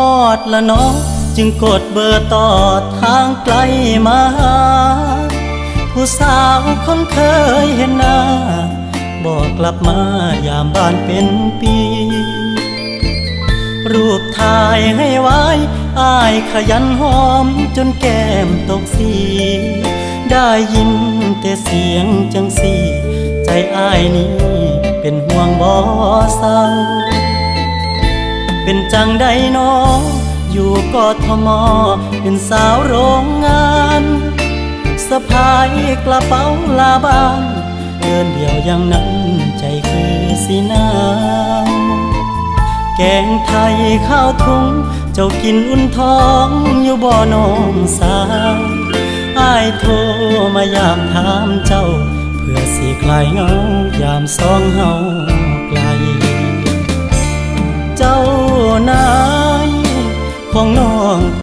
อดละน้องจึงกดเบอร์ต่อทางไกลมาหาผู้สาวคนเคยเห็นหน้าบอกกลับมายามบ้านเป็นปีรูปถ่ายให้ไว้อ้ายขยันหอมจนแก้มตกสีได้ยินแต่เสียงจังสีใจอ้ายนี้เป็นห่วงบ่เศร้าเป็นจังใดน้ออยู่กทมเป็นสาวโรงงานสะพายกระเป๋าลาบ้านเดินเดี่ยวอย่างนั้นใจคือสีน้ำแกงไทยข้าวทุงเจ้ากินอุ่นท้องอยู่บ่น้องสาวอ้ายโทรมายามถามเจ้าเพื่อสิคลายเหงายามสองเฮาไกลเจ้านายของน้อ